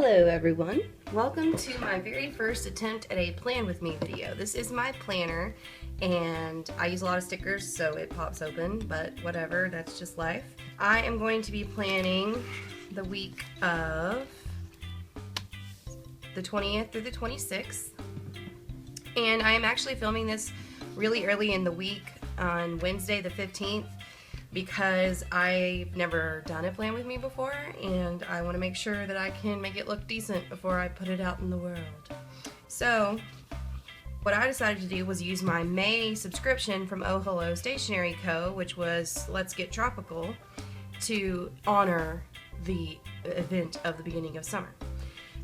Hello everyone, welcome to my very first attempt at a plan with me video. This is my planner and I use a lot of stickers so it pops open, but whatever, that's just life. I am going to be planning the week of the 20th through the 26th, and I am actually filming this really early in the week on Wednesday the 15th because I've never done a plan with me before and I want to make sure that I can make it look decent before I put it out in the world. So what I decided to do was use my May subscription from Hello Stationery Co, which was Let's Get Tropical, to honor the event of the beginning of summer.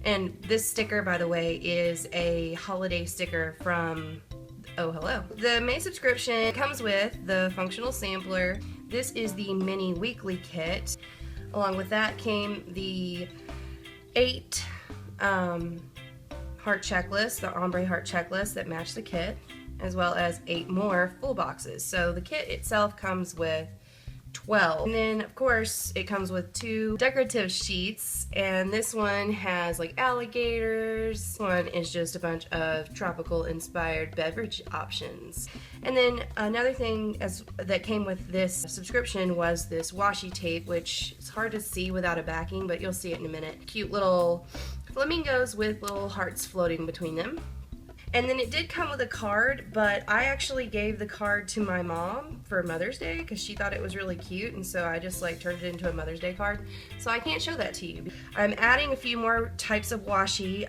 And this sticker, by the way, is a holiday sticker from Hello. The May subscription comes with the functional sampler. This is the mini weekly kit. Along with that came the 8 heart checklist, the ombre heart checklist that match the kit, as well as 8 more full boxes. So the kit itself comes with 12. And then of course it comes with 2 decorative sheets, and this one has like alligators. This one is just a bunch of tropical inspired beverage options. And then another thing that came with this subscription was this washi tape, which is hard to see without a backing, but you'll see it in a minute. Cute little flamingos with little hearts floating between them. And then it did come with a card, but I actually gave the card to my mom for Mother's Day because she thought it was really cute, and so I just like turned it into a Mother's Day card. So I can't show that to you. I'm adding a few more types of washi.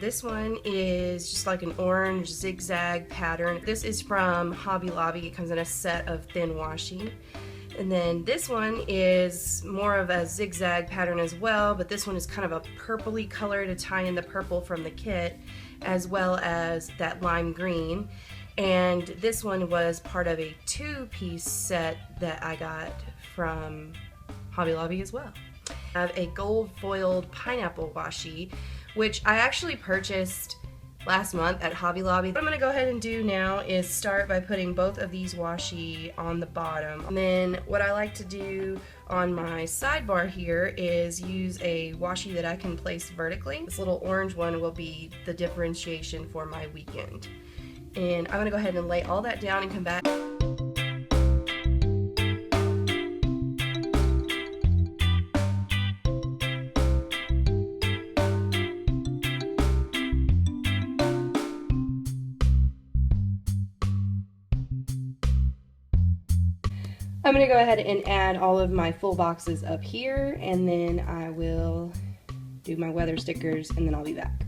This one is just like an orange zigzag pattern. This is from Hobby Lobby. It comes in a set of thin washi. And then this one is more of a zigzag pattern as well, but this one is kind of a purpley color to tie in the purple from the kit, as well as that lime green. And this one was part of a 2-piece set that I got from Hobby Lobby as well. I have a gold foiled pineapple washi, which I actually purchased last month at Hobby Lobby. What I'm going to go ahead and do now is start by putting both of these washi on the bottom. And then what I like to do on my sidebar here is use a washi that I can place vertically. This little orange one will be the differentiation for my weekend. And I'm going to go ahead and lay all that down and come back. I'm going to go ahead and add all of my full boxes up here, and then I will do my weather stickers, and then I'll be back.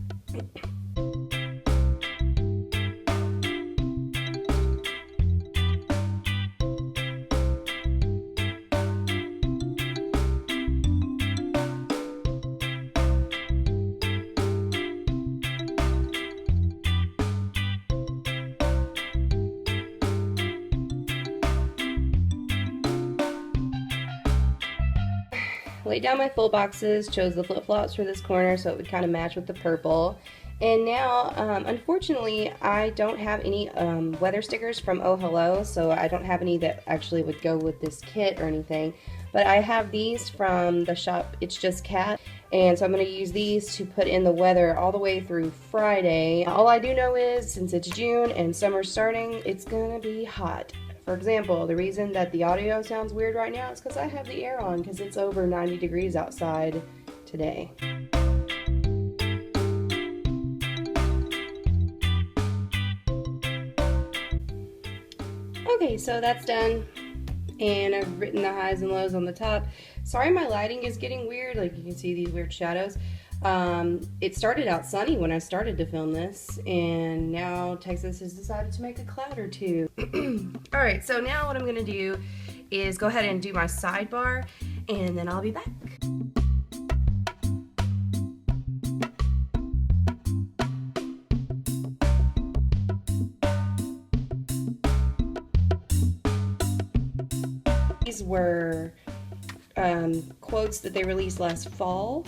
Laid down my full boxes, chose the flip-flops for this corner so it would kind of match with the purple. And now, unfortunately, I don't have any weather stickers from Hello, so I don't have any that actually would go with this kit or anything. But I have these from the shop ItsJusCat, and so I'm going to use these to put in the weather all the way through Friday. All I do know is, since it's June and summer's starting, it's going to be hot. For example, the reason that the audio sounds weird right now is because I have the air on because it's over 90 degrees outside today. Okay, so that's done, and I've written the highs and lows on the top. Sorry my lighting is getting weird, like you can see these weird shadows. It started out sunny when I started to film this, and now Texas has decided to make a cloud or two. Alright, so now what I'm going to do is go ahead and do my sidebar, and then I'll be back. These were quotes that they released last fall,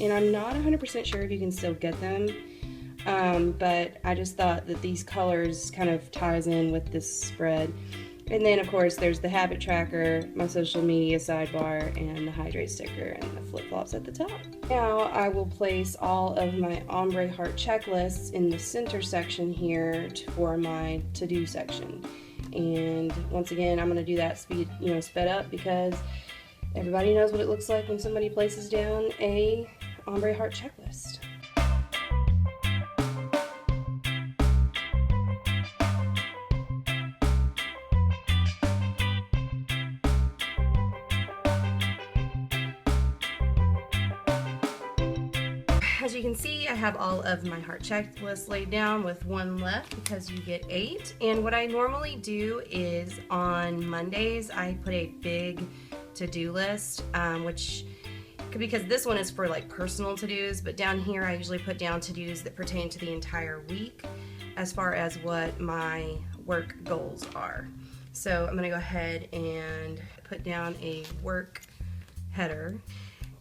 and I'm not 100% sure if you can still get them, but I just thought that these colors kind of ties in with this spread. And then of course there's the habit tracker, my social media sidebar, and the hydrate sticker, and the flip-flops at the top. Now I will place all of my ombre heart checklists in the center section here for my to-do section. And once again, I'm going to do that sped up, because everybody knows what it looks like when somebody places down a ombre heart checklist. As you can see, I have all of my heart checklists laid down with one left, because you get 8. And what I normally do is on Mondays, I put a big to-do list, because this one is for like personal to-dos, but down here I usually put down to-dos that pertain to the entire week as far as what my work goals are. So I'm going to go ahead and put down a work header.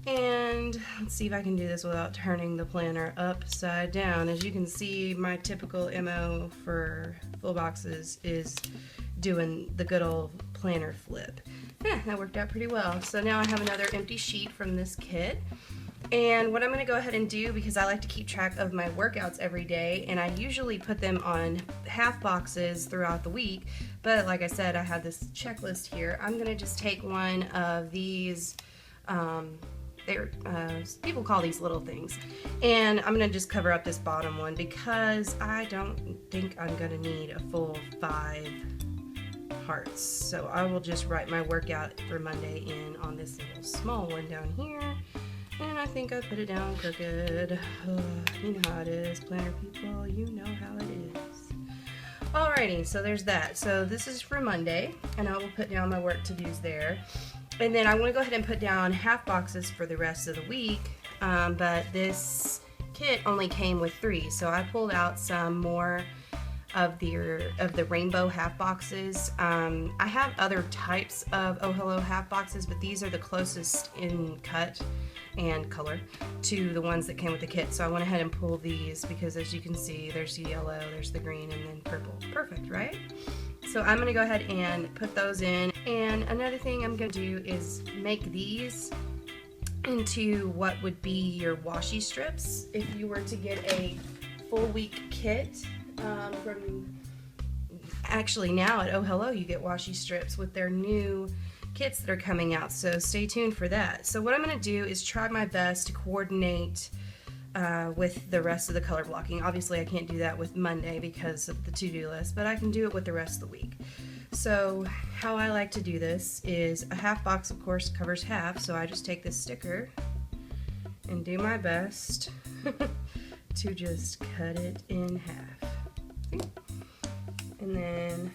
And let's see if I can do this without turning the planner upside down. As you can see, my typical MO for full boxes is doing the good old planner flip. Yeah, that worked out pretty well. So now I have another empty sheet from this kit. And what I'm going to go ahead and do, because I like to keep track of my workouts every day, and I usually put them on half boxes throughout the week, but like I said, I have this checklist here. I'm going to just take one of these, people call these little things, and I'm going to just cover up this bottom one, because I don't think I'm going to need a full 5 hearts. So I will just write my workout for Monday in on this little small one down here, and I think I put it down crooked. You know how it is, planner people, you know how it is. Alrighty, so there's that. So this is for Monday, and I will put down my work to-dos there. And then I want to go ahead and put down half boxes for the rest of the week, but this kit only came with 3, so I pulled out some more of the rainbow half boxes. I have other types of Oh Hello half boxes, but these are the closest in cut and color to the ones that came with the kit. So I went ahead and pulled these, because as you can see, there's the yellow, there's the green, and then purple. Perfect, right? So I'm going to go ahead and put those in. And another thing I'm going to do is make these into what would be your washi strips if you were to get a full week kit. Actually now at Oh Hello you get washi strips with their new kits that are coming out, so stay tuned for that. So what I'm going to do is try my best to coordinate with the rest of the color blocking. Obviously I can't do that with Monday because of the to-do list, but I can do it with the rest of the week. So how I like to do this is a half box, of course, covers half, so I just take this sticker and do my best to just cut it in half. And then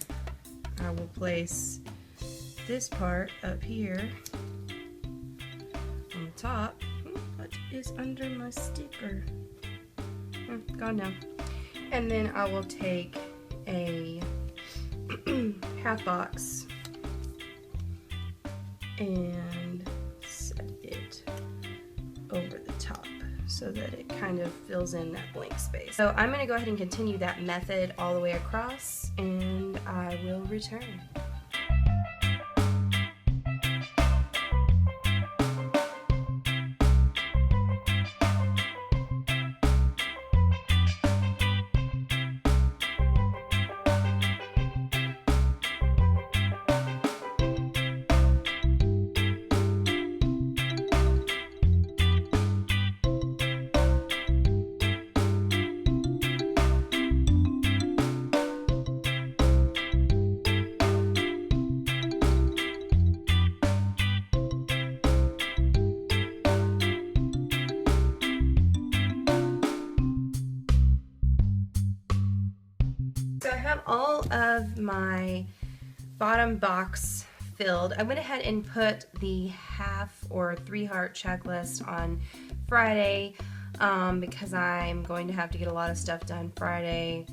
I will place this part up here on the top. What is under my sticker? Gone now. And then I will take a half box and set it over the top so that it kind of fills in that blank space. So I'm going to go ahead and continue that method all the way across, and I will return. So I have all of my bottom box filled. I went ahead and put the half or 3 heart checklist on Friday because I'm going to have to get a lot of stuff done Friday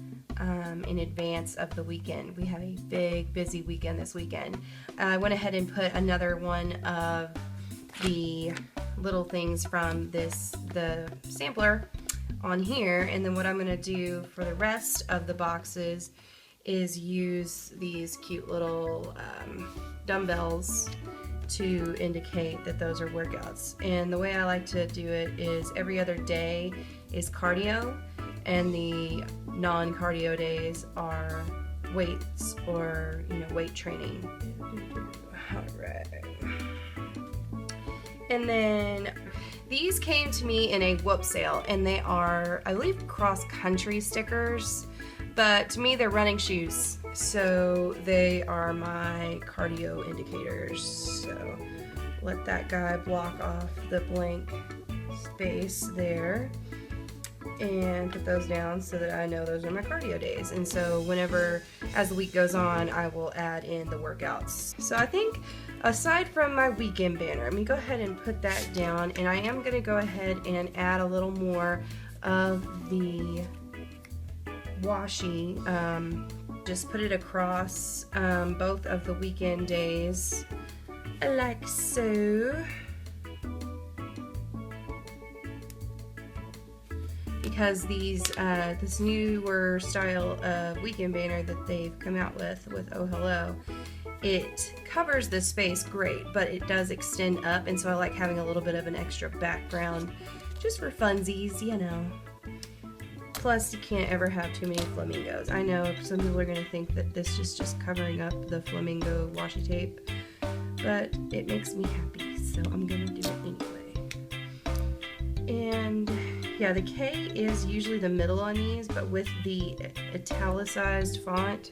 in advance of the weekend. We have a big, busy weekend this weekend. I went ahead and put another one of the little things from the sampler on here, and then what I'm going to do for the rest of the boxes is use these cute little dumbbells to indicate that those are workouts. And the way I like to do it is every other day is cardio, and the non-cardio days are weights or, you know, weight training. Alright. And then these came to me in a whoop sale, and they are, I believe, cross-country stickers, but to me they're running shoes, so they are my cardio indicators. So let that guy block off the blank space there and put those down so that I know those are my cardio days. And so whenever, as the week goes on, I will add in the workouts. So I think aside from my weekend banner, let me go ahead and put that down, and I am going to go ahead and add a little more of the washi. Just put it across both of the weekend days like so. Because these this newer style of weekend banner that they've come out with Oh Hello, it covers the space great, but it does extend up, and so I like having a little bit of an extra background just for funsies, you know. Plus, you can't ever have too many flamingos. I know some people are going to think that this is just covering up the flamingo washi tape, but it makes me happy, so I'm going to do it anyway. And yeah, the K is usually the middle on these, but with the italicized font,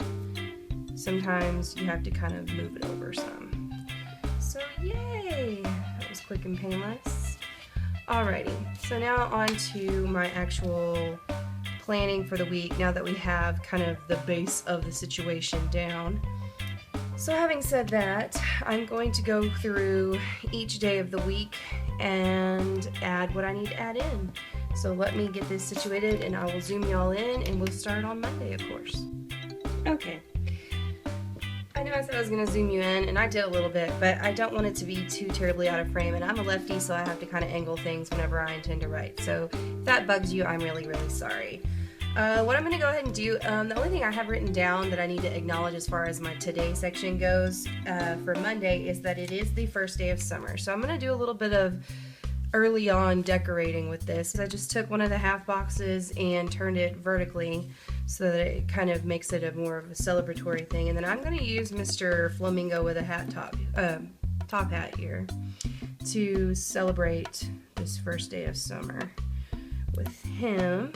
sometimes you have to kind of move it over some. So yay! That was quick and painless. Alrighty, so now on to my actual planning for the week, now that we have kind of the base of the situation down. So having said that, I'm going to go through each day of the week and add what I need to add in. So let me get this situated, and I will zoom y'all in, and we'll start on Monday, of course. Okay. I know I said I was going to zoom you in, and I did a little bit, but I don't want it to be too terribly out of frame, and I'm a lefty, so I have to kind of angle things whenever I intend to write. So if that bugs you, I'm really, really sorry. What I'm going to go ahead and do, the only thing I have written down that I need to acknowledge as far as my today section goes for Monday is that it is the first day of summer. So I'm going to do a little bit of early on decorating with this. I just took one of the half boxes and turned it vertically so that it kind of makes it a more of a celebratory thing. And then I'm going to use Mr. Flamingo with a hat top hat here to celebrate this first day of summer with him.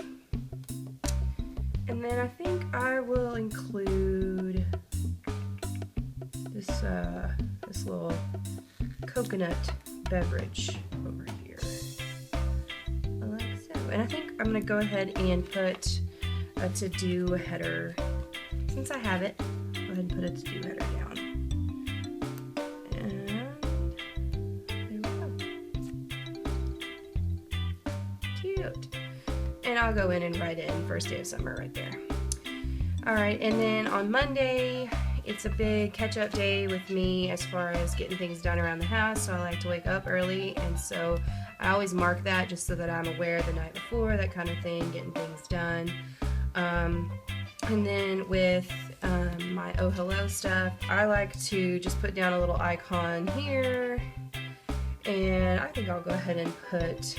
And then I think I will include this little coconut beverage over here, like so. And I think I'm gonna go ahead and put a to-do header. Since I have it, go ahead and put a to-do header down. And there we go. Cute. And I'll go in and write in first day of summer right there. Alright, and then on Monday, it's a big catch-up day with me as far as getting things done around the house, so I like to wake up early, and so I always mark that just so that I'm aware the night before, that kind of thing, getting things done. And then with my Oh Hello stuff, I like to just put down a little icon here, and I think I'll go ahead and put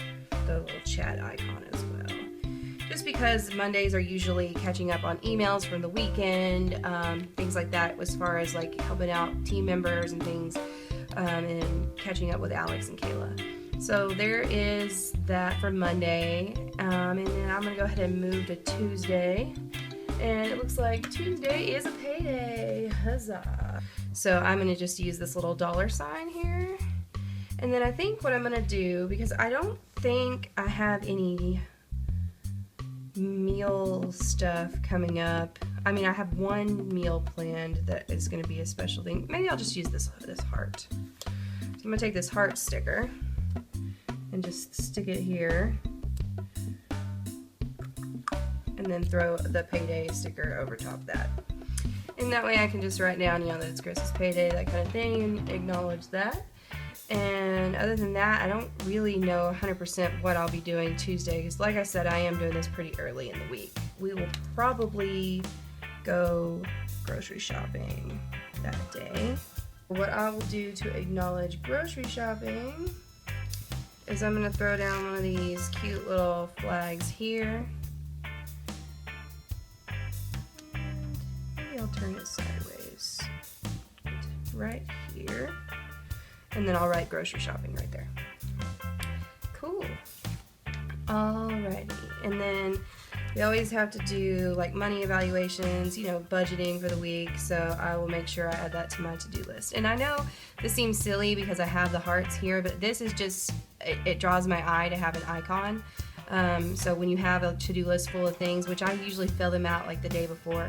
the little chat icon as well. Just because Mondays are usually catching up on emails from the weekend, things like that, as far as like helping out team members and things, and catching up with Alex and Kayla. So there is that for Monday, and then I'm going to go ahead and move to Tuesday, and it looks like Tuesday is a payday, huzzah! So I'm going to just use this little $sign here, and then I think what I'm going to do, because I don't think I have any meal stuff coming up. I mean, I have one meal planned that is going to be a special thing. Maybe I'll just use this heart. So I'm going to take this heart sticker and just stick it here, and then throw the payday sticker over top of that. And that way I can just write down, you know, that it's Chris's payday, that kind of thing, and acknowledge that. And other than that, I don't really know 100% what I'll be doing Tuesday, because like I said, I am doing this pretty early in the week. We will probably go grocery shopping that day. What I will do to acknowledge grocery shopping is I'm going to throw down one of these cute little flags here. And maybe I'll turn it sideways right here. And then I'll write grocery shopping right there. Cool. Alrighty. And then we always have to do like money evaluations, you know, budgeting for the week, so I will make sure I add that to my to-do list. And I know this seems silly because I have the hearts here, but this is just, it draws my eye to have an icon. So when you have a to-do list full of things, which I usually fill them out like the day before,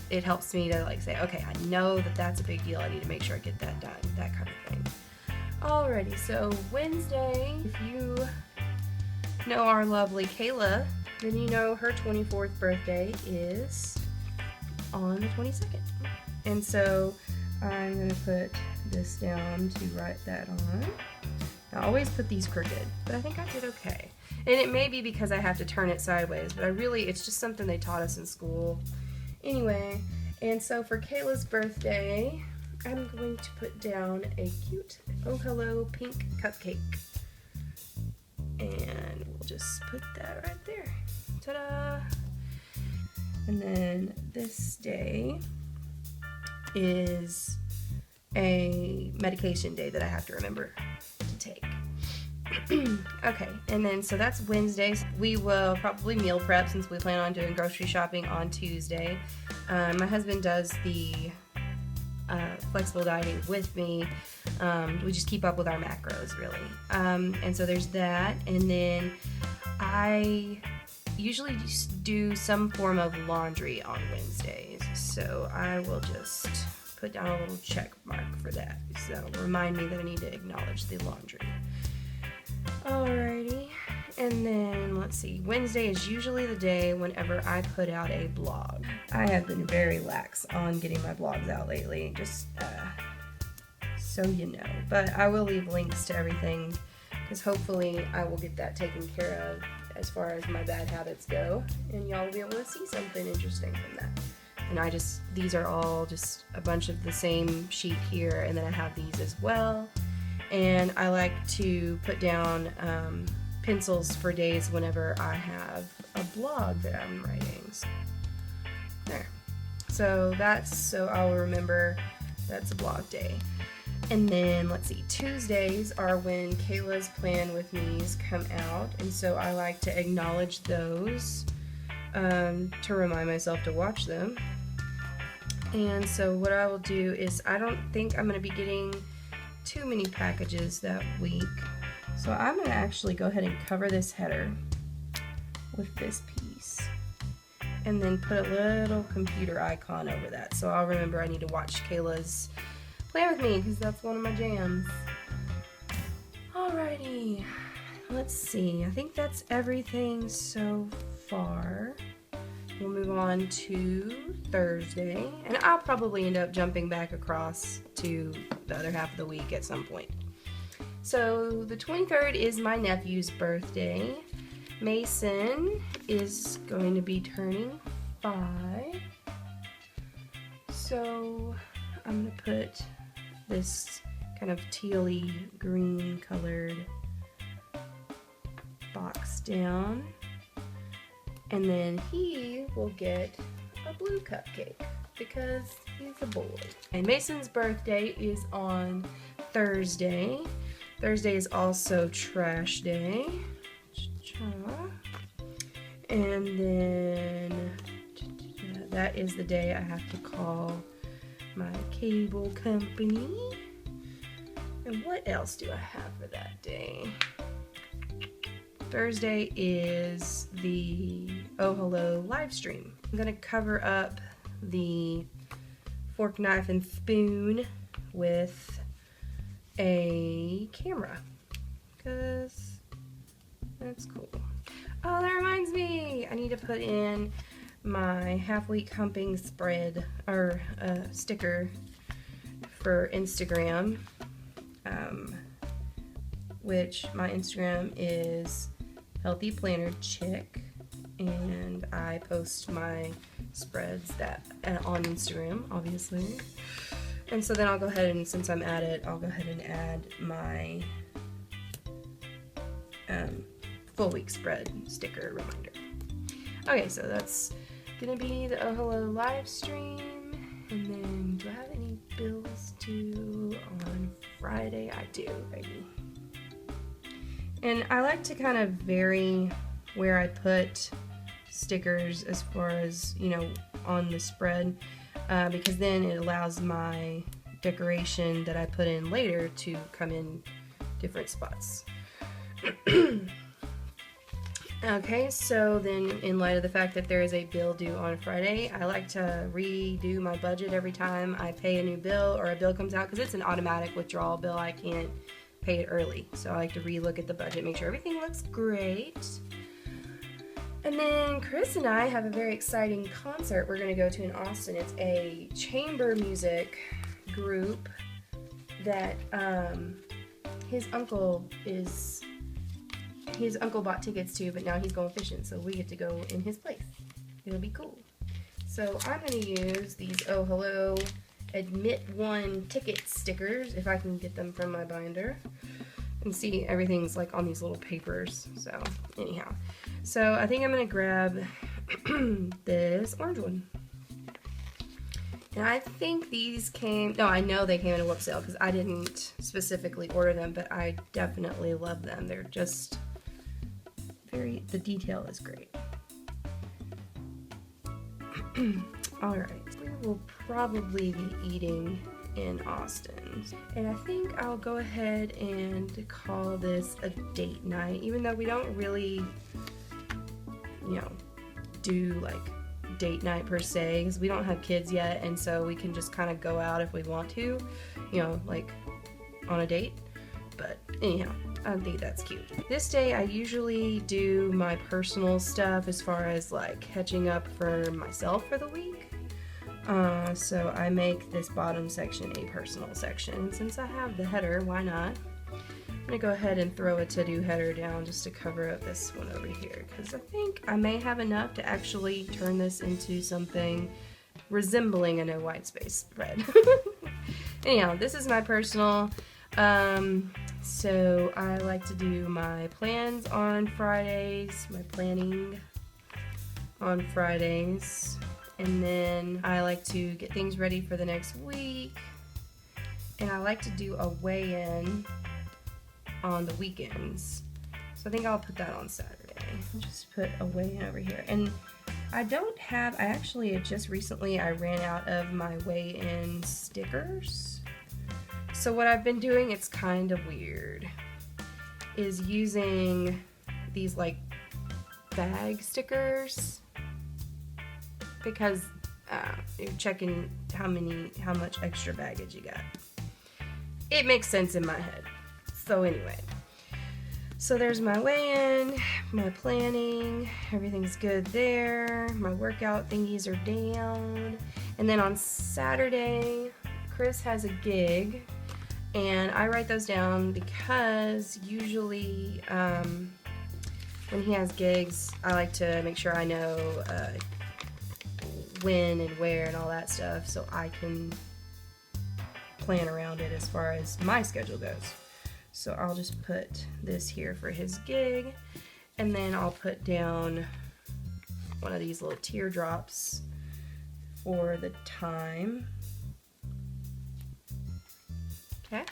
it helps me to like say, okay, I know that that's a big deal, I need to make sure I get that done, that kind of thing. Alrighty, so Wednesday, if you know our lovely Kayla, then you know her 24th birthday is on the 22nd. And so I'm going to put this down to write that on. I always put these crooked, but I think I did okay. And it may be because I have to turn it sideways, but it's just something they taught us in school. Anyway, and so for Kayla's birthday, I'm going to put down a cute Oh Hello pink cupcake. And we'll just put that right there. Ta-da! And then this day is a medication day that I have to remember to take. Okay, and then so that's Wednesday. We will probably meal prep since we plan on doing grocery shopping on Tuesday. My husband does the flexible dieting with me. We just keep up with our macros, really. And so there's that. And then I usually just do some form of laundry on Wednesdays. So I will just put down a little check mark for that. So that'll remind me that I need to acknowledge the laundry. Alrighty. And then, let's see, Wednesday is usually the day whenever I put out a blog. I have been very lax on getting my blogs out lately, just so you know. But I will leave links to everything, because hopefully I will get that taken care of as far as my bad habits go, and y'all will be able to see something interesting from that. And these are all just a bunch of the same sheet here, and then I have these as well. And I like to put down pencils for days whenever I have a blog that I'm writing. There. So I'll remember that's a blog day. And then, let's see, Tuesdays are when Kayla's Plan With Me's come out, and so I like to acknowledge those to remind myself to watch them. And so what I will do is, I don't think I'm going to be getting too many packages that week, so I'm going to actually go ahead and cover this header with this piece, and then put a little computer icon over that, so I'll remember I need to watch Kayla's Plan With Me, because that's one of my jams. Alrighty, let's see, I think that's everything so far. We'll move on to Thursday, and I'll probably end up jumping back across to the other half of the week at some point. So the 23rd is my nephew's birthday. Mason is going to be turning 5. So I'm going to put this kind of tealy green colored box down. And then he will get a blue cupcake because he's a boy. And Mason's birthday is on Thursday. Thursday is also trash day. And then that is the day I have to call my cable company. And what else do I have for that day? Thursday is the Oh Hello live stream. I'm gonna cover up the fork, knife, and spoon with a camera because that's cool. Oh, that reminds me, I need to put in my half-week humping spread or sticker for Instagram, which my Instagram is Healthy Planner Chick, and I post my spreads that on Instagram, obviously. And so then I'll go ahead and, since I'm at it, I'll go ahead and add my full week spread sticker reminder. Okay, so that's gonna be the Oh Hello live stream. And then, do I have any bills due on Friday? I do, baby. And I like to kind of vary where I put stickers as far as, you know, on the spread, because then it allows my decoration that I put in later to come in different spots. Okay, so then in light of the fact that there is a bill due on Friday, I like to redo my budget every time I pay a new bill or a bill comes out, because it's an automatic withdrawal bill. I can't pay it early. So I like to re-look at the budget, make sure everything looks great. And then Chris and I have a very exciting concert we're going to go to in Austin. It's a chamber music group that his uncle bought tickets to, but now he's going fishing, so we get to go in his place. It'll be cool. So I'm going to use these Oh Hello Admit One ticket stickers, if I can get them from my binder. And see, everything's like on these little papers. So anyhow, so I think I'm going to grab this orange one. And I think these came, no, I know they came in a whoop sale because I didn't specifically order them, but I definitely love them. They're just the detail is great. Alright, we will probably be eating in Austin. And I think I'll go ahead and call this a date night, even though we don't really, you know, do like date night per se, because we don't have kids yet, and so we can just kind of go out if we want to, you know, like on a date. But anyhow, I think that's cute. This day I usually do my personal stuff as far as like catching up for myself for the week. So I make this bottom section a personal section. Since I have the header, why not? I'm gonna go ahead and throw a to-do header down just to cover up this one over here, because I think I may have enough to actually turn this into something resembling a no white space spread. Anyhow, this is my personal. So I like to do my plans on Fridays, my planning on Fridays, and then I like to get things ready for the next week, and I like to do a weigh-in on the weekends. So I think I'll put that on Saturday. I'll just put a weigh-in over here. And I just recently I ran out of my weigh-in stickers. So what I've been doing, it's kind of weird, is using these like bag stickers, because you're checking how much extra baggage you got. It makes sense in my head. So anyway, so there's my weigh-in, my planning, everything's good there. My workout thingies are down. And then on Saturday, Chris has a gig, and I write those down because usually when he has gigs, I like to make sure I know when and where and all that stuff, so I can plan around it as far as my schedule goes. So I'll just put this here for his gig, and then I'll put down one of these little teardrops for the time. Okay,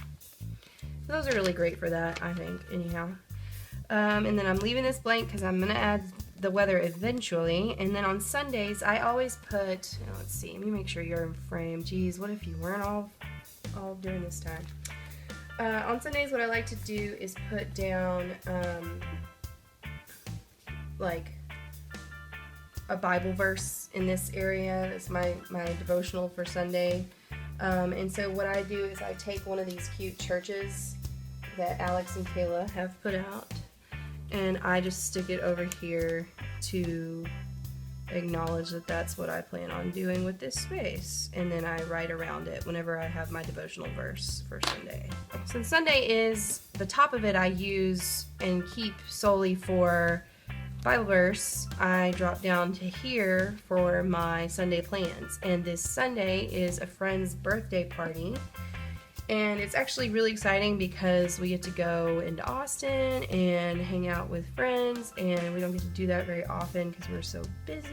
so those are really great for that, I think, anyhow. And then I'm leaving this blank because I'm going to add the weather eventually. And then on Sundays, I always put, let's see, let me make sure you're in frame. Geez, what if you weren't all during this time? On Sundays, what I like to do is put down like a Bible verse in this area. It's my devotional for Sunday. And so what I do is I take one of these cute churches that Alex and Kayla have put out, and I just stick it over here to acknowledge that that's what I plan on doing with this space. And then I write around it whenever I have my devotional verse for Sunday. Since Sunday is the top of it, I use and keep solely for Bible verse, I dropped down to here for my Sunday plans. And this Sunday is a friend's birthday party. And it's actually really exciting because we get to go into Austin and hang out with friends, and we don't get to do that very often because we're so busy.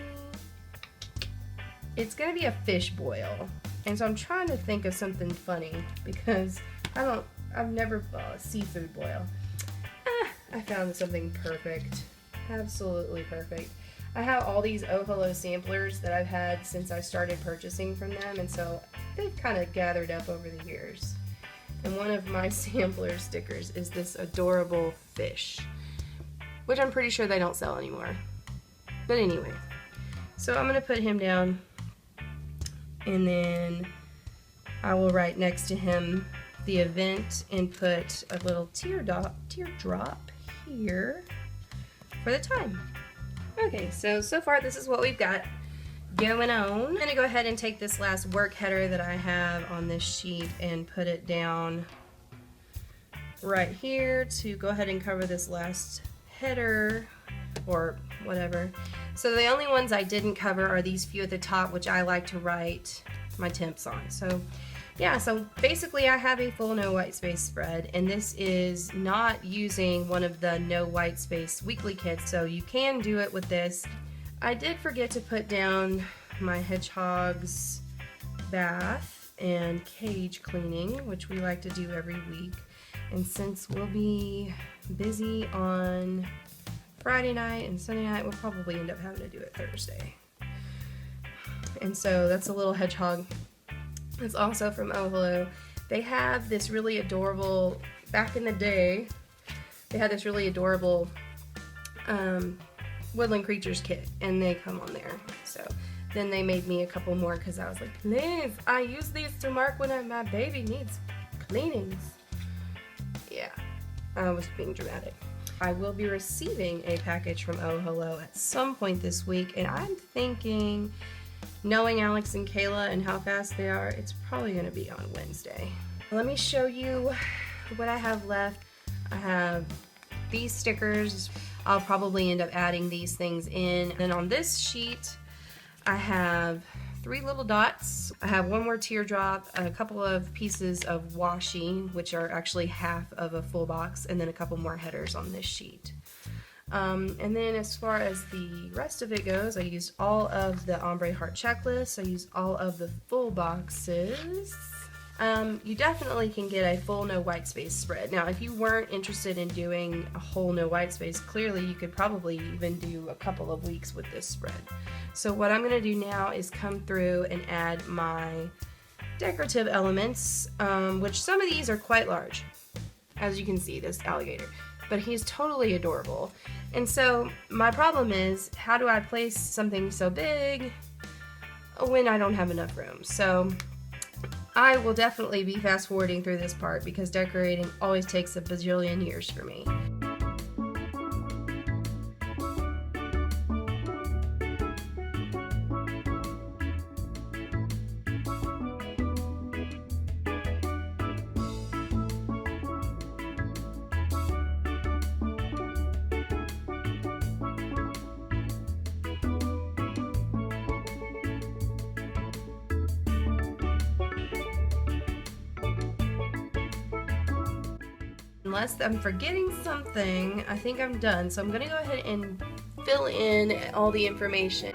It's gonna be a fish boil, and so I'm trying to think of something funny because I've never a seafood boil. I found something perfect, absolutely perfect. I have all these Oh Hello samplers that I've had since I started purchasing from them, and so they've kind of gathered up over the years. And one of my sampler stickers is this adorable fish, which I'm pretty sure they don't sell anymore. But anyway, so I'm gonna put him down, and then I will write next to him the event and put a little teardrop here for the time. Okay, so far this is what we've got going on. I'm gonna go ahead and take this last work header that I have on this sheet and put it down right here to go ahead and cover this last header or whatever. So the only ones I didn't cover are these few at the top, which I like to write my temps on. So yeah, so basically I have a full no white space spread, and this is not using one of the no white space weekly kits, so you can do it with this. I did forget to put down my hedgehog's bath and cage cleaning, which we like to do every week. And since we'll be busy on Friday night and Sunday night, we'll probably end up having to do it Thursday. And so that's a little hedgehog. It's also from Oh Hello. They have this really adorable, back in the day, they had this really adorable Woodland Creatures kit, and they come on there. So then they made me a couple more because I was like, please, I use these to mark when my baby needs cleanings. Yeah, I was being dramatic. I will be receiving a package from Oh Hello at some point this week, and I'm thinking, knowing Alex and Kayla and how fast they are, it's probably going to be on Wednesday. Let me show you what I have left. I have these stickers. I'll probably end up adding these things in. And on this sheet, I have 3 little dots. I have one more teardrop, a couple of pieces of washi, which are actually half of a full box, and then a couple more headers on this sheet. And then as far as the rest of it goes, I used all of the ombre heart checklist. I used all of the full boxes. You definitely can get a full no white space spread. Now, if you weren't interested in doing a whole no white space, clearly you could probably even do a couple of weeks with this spread. So what I'm going to do now is come through and add my decorative elements, which some of these are quite large, as you can see, this alligator. But he's totally adorable. And so my problem is, how do I place something so big when I don't have enough room? So I will definitely be fast forwarding through this part because decorating always takes a bajillion years for me. Unless I'm forgetting something, I think I'm done. So I'm going to go ahead and fill in all the information.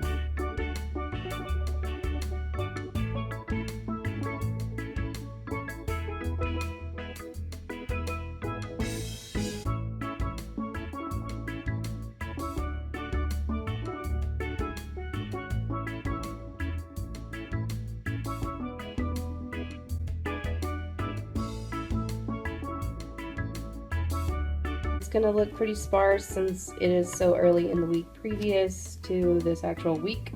Going to look pretty sparse since it is so early in the week previous to this actual week.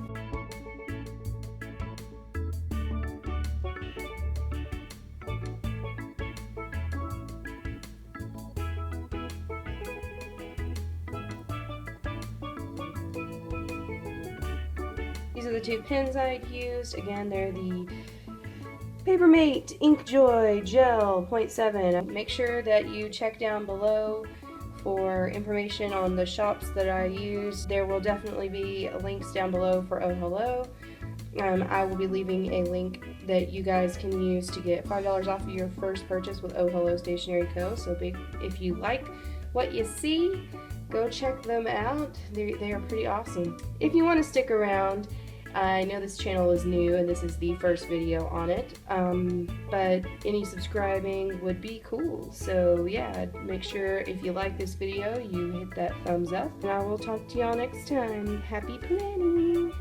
These are the 2 pens I used. Again, they're the Papermate Ink Joy Gel 0.7. Make sure that you check down below for information on the shops that I use. There will definitely be links down below for Oh Hello. I will be leaving a link that you guys can use to get $5 off of your first purchase with Oh Hello Stationery Co. So if you like what you see, go check them out. They are pretty awesome. If you want to stick around, I know this channel is new and this is the first video on it, but any subscribing would be cool. So yeah, make sure if you like this video, you hit that thumbs up, and I will talk to y'all next time. Happy planning!